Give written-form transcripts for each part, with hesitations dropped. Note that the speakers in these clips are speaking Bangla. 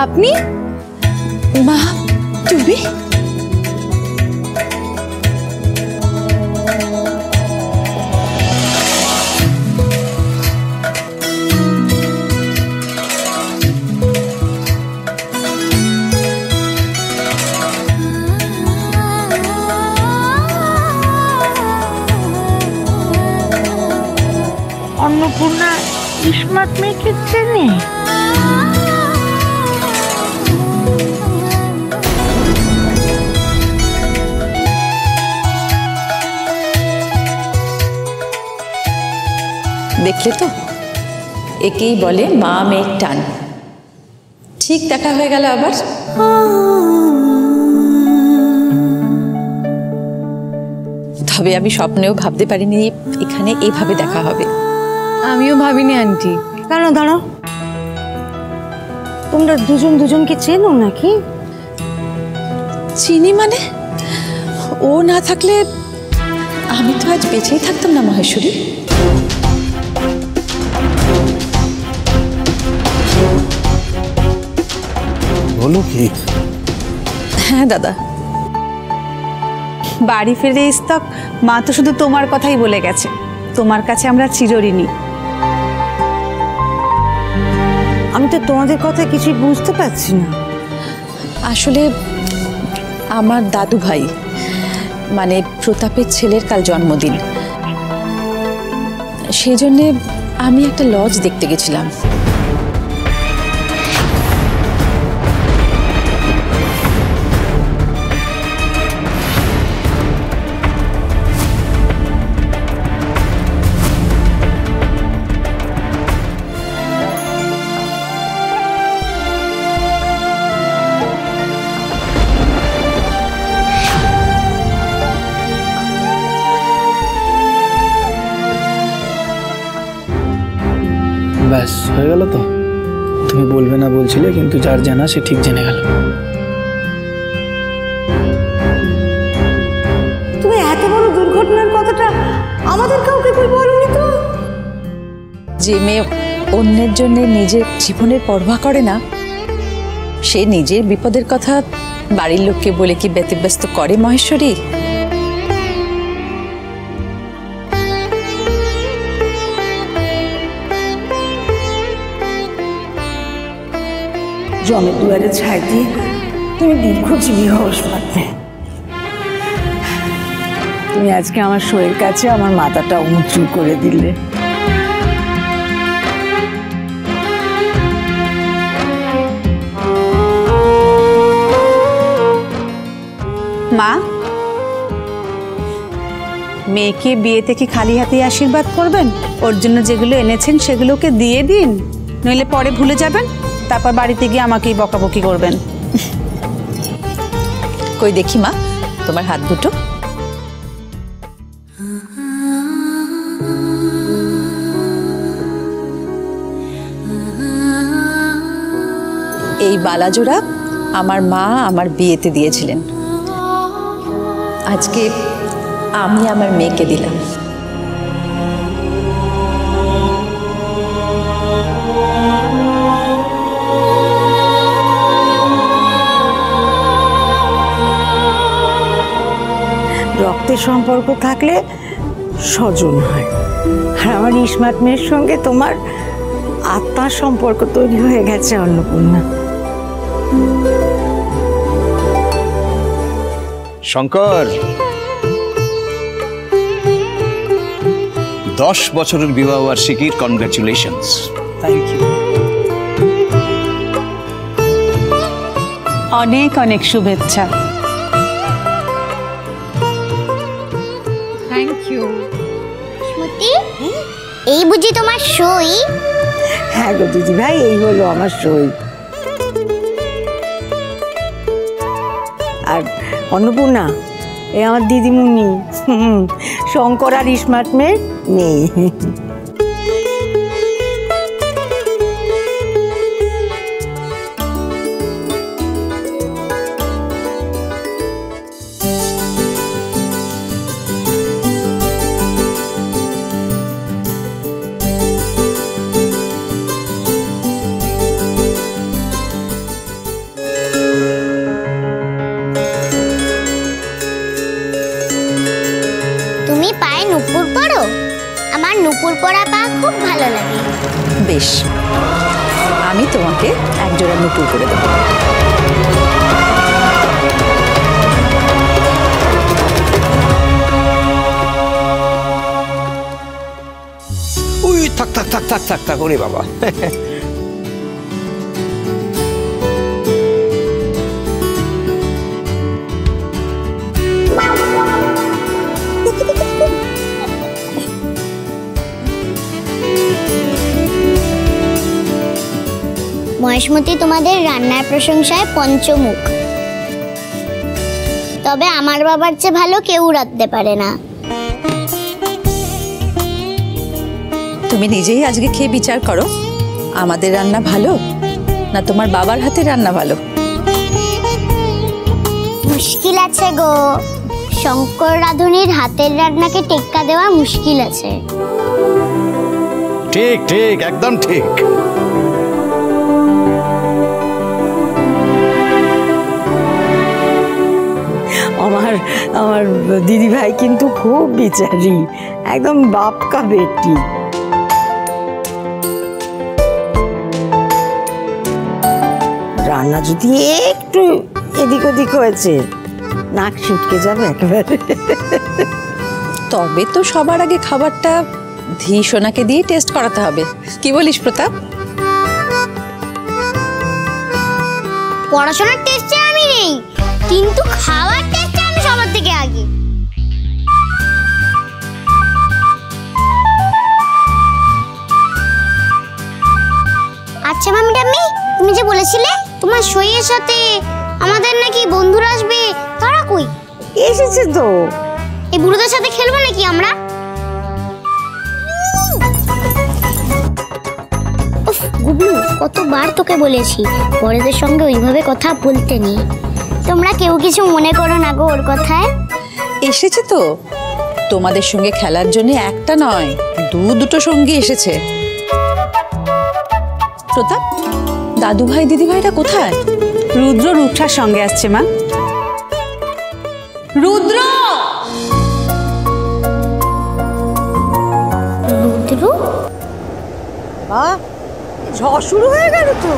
আপনি? মা তুমি? অন্নপূর্ণা ইসমাত মেয়েকে চেনে? দেখলে তো, একেই বলে মা মেয়ের টান। ঠিক দেখা হয়ে গেল আবার। তবে আমি স্বপ্নেও ভাবতে পারিনি এখানে এইভাবে দেখা হবে। আমিও ভাবিনি আন্টি। কেন দাঁড়াও, তোমরা দুজন দুজনকে চেনো নাকি? চিনি মানে? ও না থাকলে আমি তো আজ বেঁচেই থাকতাম না মহেশ্বরী। বলো কি? হ্যাঁ দাদা। বাড়ি ফিরে ইস্তক মা তো শুধু তোমার কথাই বলে গেছে, তোমার কাছে আমরা চিরঋণী। আমি তো তোমাদের কথা কিছুই বুঝতে পারছি না। আসলে আমার দাদু ভাই মানে প্রতাপের ছেলের কাল জন্মদিন, সেই জন্যে আমি একটা লজ দেখতে গেছিলাম। ব্যাস হয়ে গেল তো? তুমি বলবে না বলছিলে, কিন্তু যার জানা সে ঠিক জেনে গেল। তুমি এত বড় দুর্ঘটনার কথাটা আমাদের কাউকে কই বলনি তো? যে মেয়ে অন্যের জন্য নিজের জীবনের পরোয়া করে না, সে নিজের বিপদের কথা বাড়ির লোককে বলে কি ব্যতিব্যস্ত করে মহেশ্বরী? জমের দুয়ারে ছাই দিয়ে তুমি দীর্ঘজীবী হও ইসমাত মেয়ে। তুমি আজকে আমার শোয়ের কাছে আমার মাথাটা উঁচু করে দিলে। মা, মেয়েকে বিয়েতে কি খালি হাতে আশীর্বাদ করবেন? ওর জন্য যেগুলো এনেছেন সেগুলোকে দিয়ে দিন, নইলে পরে ভুলে যাবেন, তারপর বাড়িতে গিয়ে আমাকেই বকাবকি করবেন। কই দেখি মা তোমার হাত দুটো। এই বালাজোড়া আমার মা আমার বিয়েতে দিয়েছিলেন, আজকে আমি আমার মেয়েকে দিলাম। রক্তের সম্পর্ক থাকলে স্বজন হয়, আর আমার ইসমাত মেয়ের সঙ্গে তোমার আত্মার সম্পর্ক তৈরি হয়ে গেছে অন্নপূর্ণা। শঙ্কর, 10 বছরের বিবাহ বার্ষিকীর কনগ্রাচুলেশনস। Thank you. অনেক অনেক শুভেচ্ছা। Thank you. স্মৃতি, এই বুঝি তোমার সই? হ্যাঁ গো দিদি ভাই, এই হলো আমার সই। আর অন্নপূর্ণা, এ আমার দিদিমণি, শঙ্কর আর ইসমাত মেয়ের মেয়ে। নুপুর পরো? আমার নুপুর পরা পা খুব ভালো লাগে। বেশ, আমি তোমাকে একজোড়া নুপুর করে দেবো। উই থাক থাক থাক থাক থাক থাক ওরে বাবা। মহেশমতি তোমাদের রান্নার প্রশংসায় পঞ্চমুখ, তবে আমার বাবার চেয়ে ভালো কেউ রাঁধতে পারে না। তুমি নিজেই আজকে খেয়ে বিচার করো, আমাদের রান্না ভালো না তোমার বাবার হাতে রান্না ভালো? মুশকিল আছে গো, শঙ্কর রাঁধুনির হাতের রান্নাকে টেক্কা দেওয়া মুশকিল আছে। ঠিক ঠিক, একদম ঠিক। আমার দিদি ভাই কিন্তু খুব বিচারি, একদম বাপ কা বেটি। রান্না যদি একটু এদিক ওদিক হয়েছে নাক ছিটকে যাবে একেবারে। তবে তো সবার আগে খাবারটা ধী সোনাকে দিয়ে টেস্ট করাতে হবে, কি বলিস প্রতাপ? পড়াশোনার টেস্টে আমি নেই, কিন্তু খাওয়ার টেস্টে আমি সবার থেকে আগে। আচ্ছা মামি টাম্মি, তুমি যে বলেছিলে তোমার সইয়ের সাথে আমাদের নাকি বন্ধুরা আসবে, তারা কই? এসেছে তো। এই বুড়োদের সাথে খেলবো নাকি আমরা? উফ গুবলু, কতবার তোকে বলেছি বড়দের সঙ্গে ওইভাবে কথা বলতে নেই। তোমরা কেউ কিছু মনে করো না গো ওর কথায়। এসেছে তো, তোমাদের সঙ্গে খেলার জন্য একটা নয় দুটো সঙ্গী এসেছে। প্রতাপ, দাদু ভাই দিদি ভাইরা কোথায়? রুদ্র রূপসার সঙ্গে আসছে মা। রুদ্র! রুদ্র? ঝড় শুরু হয়ে গেল তো।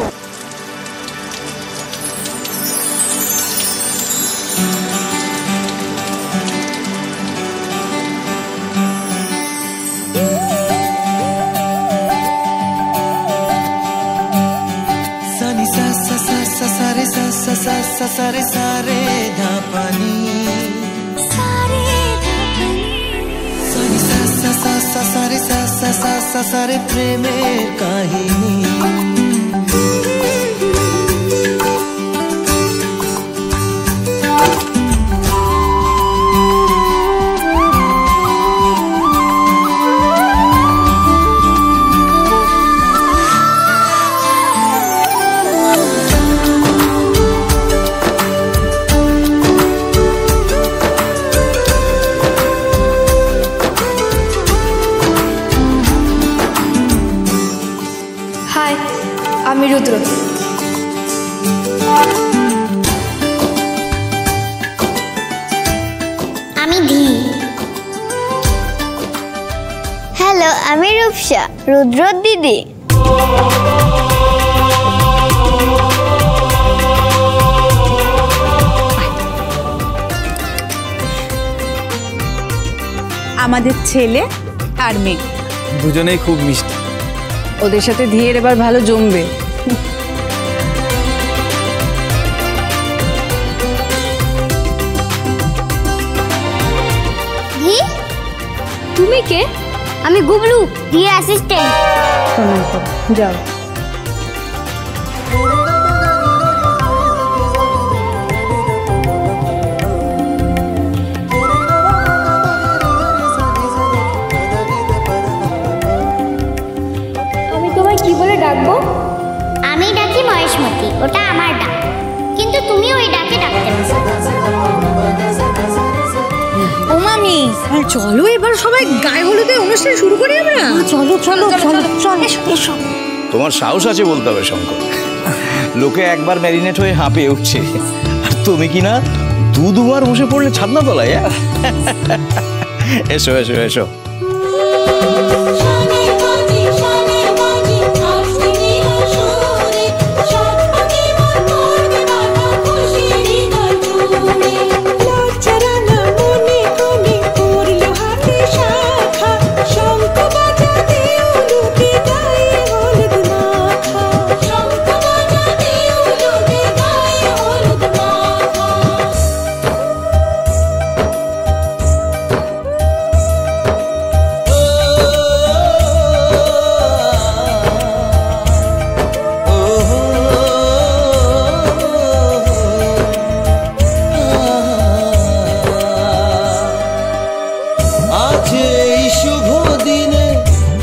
सारे सारे धापानी सारे सारे प्रेमेर काहिनी আমি রুদ্র। আমি ধী। হ্যালো, আমি রূপসা, রুদ্র দিদি। আমাদের ছেলে আর মেয়ে দুজনেই খুব মিষ্টি। ওদের সাথে ধীরের এবার ভালো জমবে। ধী, তুমি কে? আমি গুবলু, ধীর অ্যাসিস্ট্যান্ট। যাও। ডাকবো? আমি ডাকি মহেশমতি, ওটা আমার ডাক, কিন্তু তুমি ওই ডাকে ডাকতে পারো। ও মামি, চলো এবার সবাই গায়ে হলুদের অনুষ্ঠান শুরু করি আমরা। চলো চলো চলো চলো এসো। তোমার সাহস আছে বলতে হবে শঙ্কর, লোকে একবার ম্যারিনেট হয়ে হাঁপিয়ে উঠছে, আর তুমি কি না দুবার বসে পড়লে ছাদনা তলায়। এসো এসো এসো।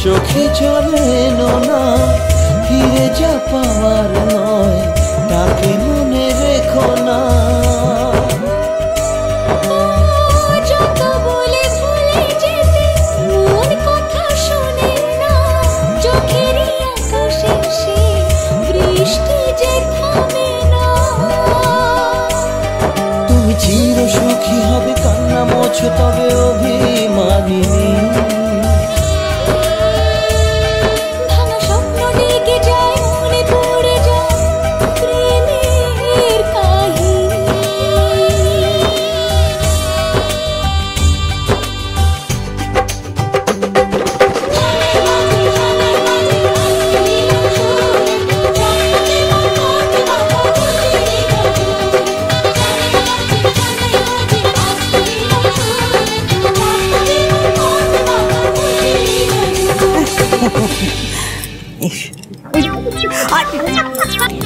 চোখে জলে না ফিরে যা পাওয়ার নয়, তাকে মনে রেখো না। যত বলে ভুলে যেতে মন কথা শোনে না, চোখের আকাশে সে বৃষ্টি যে থামে না। তুমি চির সুখী হবে কান্না মোছো তবে অভিমানিনী।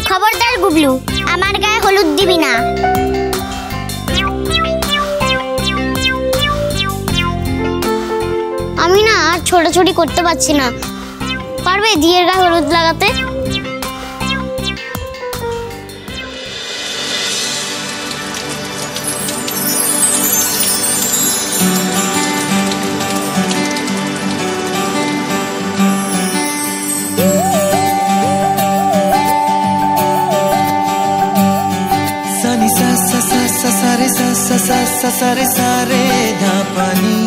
খবরদার গুবলু, আমার গায়ে হলুদ দিবি না। আমি না আর ছোটাছুটি করতে পারছি না, পারবে দিয়ের গায়ে হলুদ লাগাতে? सारे सारे धापानी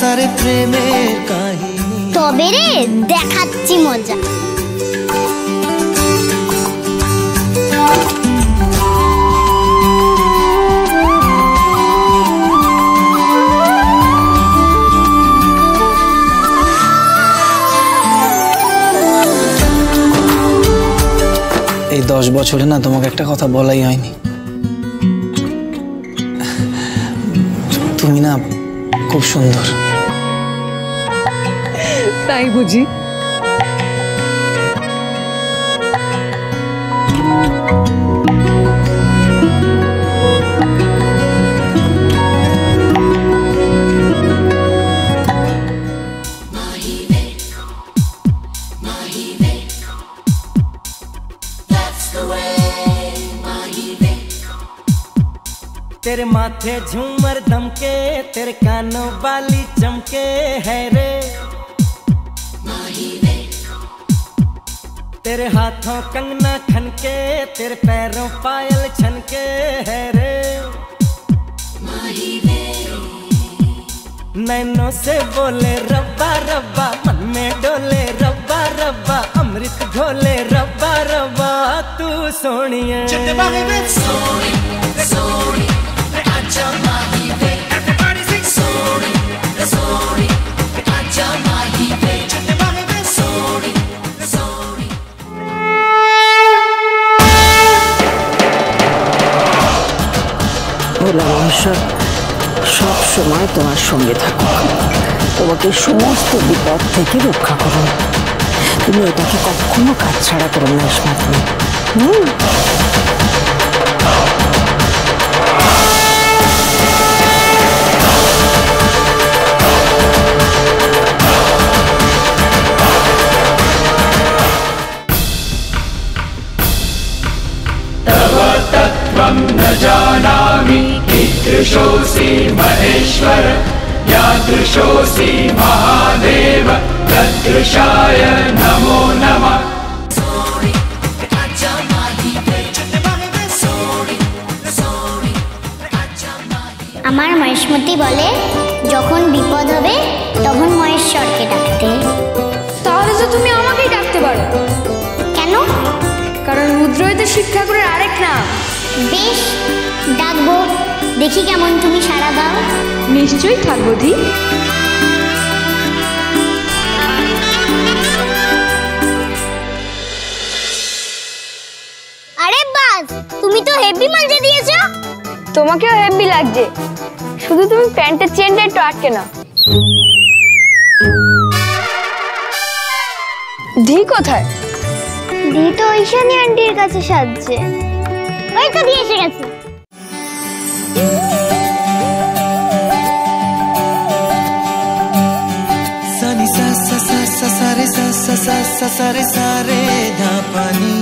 सारे प्रेमेर काहिनी। তবে রে দেখাচ্ছি মজা। এই 10 বছরে না তোমাকে একটা কথা বলাই হয়নি। তুমি না খুব সুন্দর। তাই বুঝি? तेरे माथे झूमर दमके, तेरे कानों वाली चमके है रे। तेरे हाथों कंगना खनके, तेरे पैरों पायल छनके है रे। नैनों से बोले रब्बा रब्बा, मन में डोले रब्बा रब्बा, अमृत घोले रब्बा रब्बा तू सोनिए। সব সময় তোমার সঙ্গে থাকুক, তোমাকে সমস্ত বিপদ থেকে রক্ষা করো। তুমি এটাকে কখনো কাজ ছাড়া করো না ইসমাত। न जानामि कीदृशोऽसि महेश्वर, यादृशोऽसि महादेव, तदृशाय नमो नमः। আমার মহেশমতি বলে যখন বিপদ হবে তখন মহেশ্বরকে ডাকতে। তাহলে তো তুমি আমাকেই ডাকতে পারো। কেন? কারণ রুদ্রই তো শিব ঠাকুরের আরেক নাম। বেশ, ডাকবো, দেখি কেমন তুমি সাড়া দাও। নিশ্চয়ই থাকবো দি। আরে বাস, তুমি তো হেভি মালতে দিয়েছো। তোমাকেও হেভি লাগছে, শুধু তুমি প্যান্টের চেনটা একটু আটকে নাও। দি কোথায়? দি তো ঐশানী আন্টির কাছে সাজছে। ওই তো দিয়ে এসে গেছে। सानी सा सा सा सा सारे सा सा सा सा सारे सारे धा पानी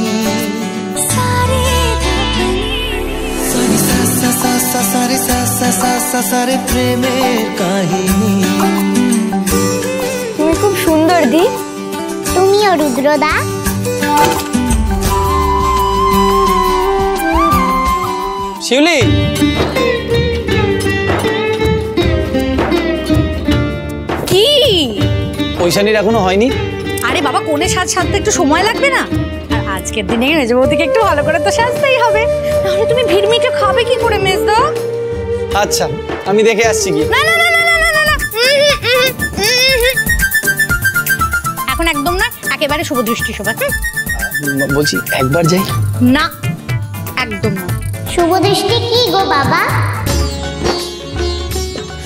सारे सानी सा सा सा सा सारे सा सा सा सा सारे प्रेमेर काहिनी। তুমি খুব সুন্দর দি। তুমিও রুদ্রদা। শিউলি, কি? ঐশানীর এখনো হয়নি? আরে বাবা, কোণে সাজতে একটু সময় লাগবে না? আর আজকের দিনে মেজবৌদিকে একটু ভালো করে তো সাজতেই হবে, নাহলে তুমি ভিড়মিটে খাবে কি করে মেজদা? আচ্ছা, আমি দেখে আসছি কি। না না না না না না না, এখন একদম না, একেবারে শুভ দৃষ্টি শোভা। বলছি একবার যাই। না, একদম না। শুভ দৃষ্টি কি গো বাবা?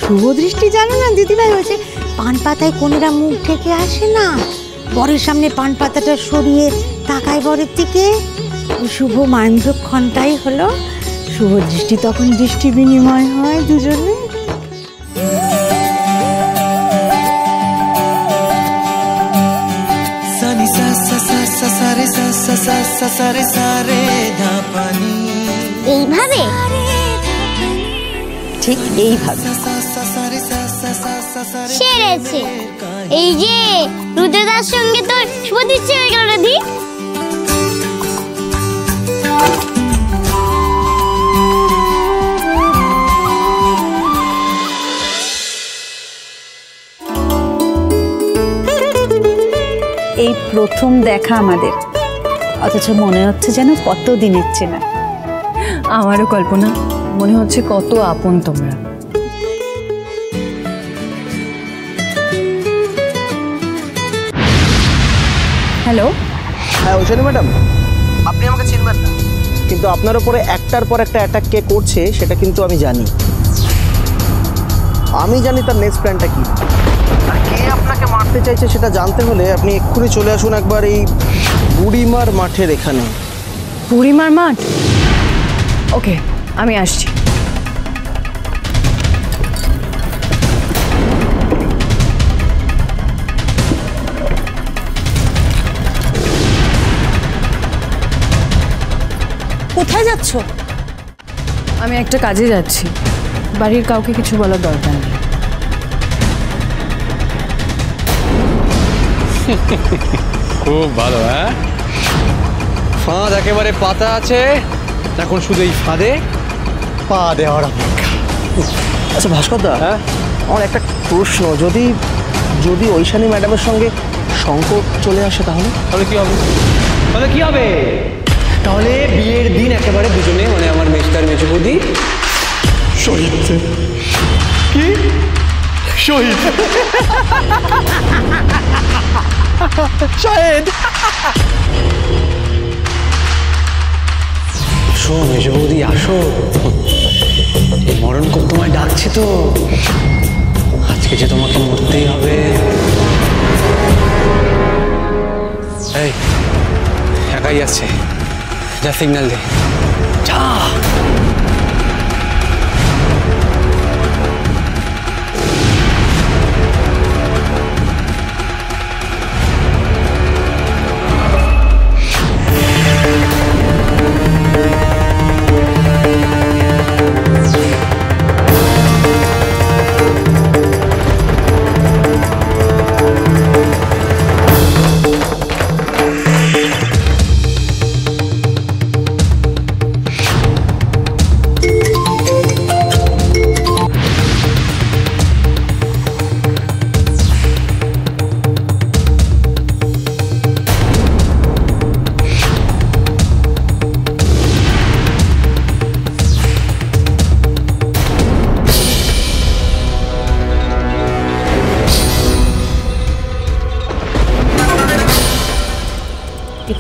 শুভ দৃষ্টি জানো না দিদিভাই, হয়েছে পান পাতায় কোনেরা মুখ ঢেকে আসে না, বরের সামনে পান পাতাটা সরিয়ে তাকায় বরের দিকে, ওই শুভ মাহেন্দ্রক্ষণটাই হলো শুভ দৃষ্টি। তখন দৃষ্টি বিনিময় হয় দুজনে। सानी सा सा सा सा सारे सा सा सा सा सारे सारे धा पानी এইভাবে? ঠিক এইভাবে। সেরেছে। এই যে রুদ্রদার সঙ্গে তো শুভ দৃষ্টি হয়ে গেল দি। এই প্রথম দেখা আমাদের, অথচ মনে হচ্ছে যেন কত দিনের চেনা। আমারও কল্পনা, মনে হচ্ছে কত আপন তোমরা। হ্যালো। হ্যাঁ ঐশানী ম্যাডাম, আপনি আমাকে চিনবেন না, কিন্তু আপনার উপরে একটার পর একটা অ্যাটাক কে করছে সেটা কিন্তু আমি জানি। আমি জানি তার নেক্সট প্ল্যানটা কি, আর কে আপনাকে মারতে চাইছে সেটা জানতে হলে আপনি এক্ষুনি চলে আসুন একবার এই বুড়িমার মাঠের এখানে। বুড়িমার মাঠ? ওকে, আমি আসছি। কোথায় যাচ্ছ? আমি একটা কাজে যাচ্ছি, বাড়ির কাউকে কিছু বলার দরকার নেই। খুব ভালো। হ্যাঁ, ফাঁদ একেবারে পাতা আছে, এখন শুধু এই ফাঁদে পা দেওয়ার অপেক্ষা। আচ্ছা ভাস্করদা, হ্যাঁ আমার একটা প্রশ্ন, যদি যদি ঐশানী ম্যাডামের সঙ্গে সংকট চলে আসে তাহলে? তাহলে কি হবে? তাহলে কি হবে? তাহলে বিয়ের দিন একেবারে দুজনে, মানে আমার মেজদার মেজো বৌদি শহীদ। কি শহীদ? শহীদ? আসো মেজো বৌদি, আসো, এই মরণ কোপ তোমায় ডাকছে তো, আজকে যে তোমাকে মরতেই হবে। এই একাই আছে, যা সিগন্যাল দে, যা।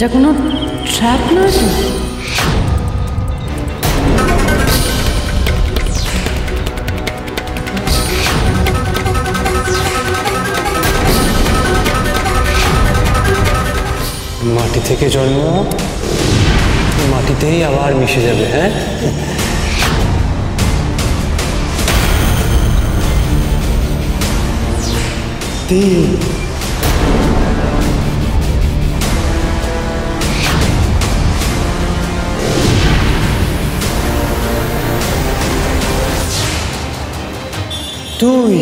এটা কোনো ট্র্যাপ নয় তো? মাটি থেকে জন্ম, মাটিতেই আবার মিশে যাবে। হ্যাঁ, তুই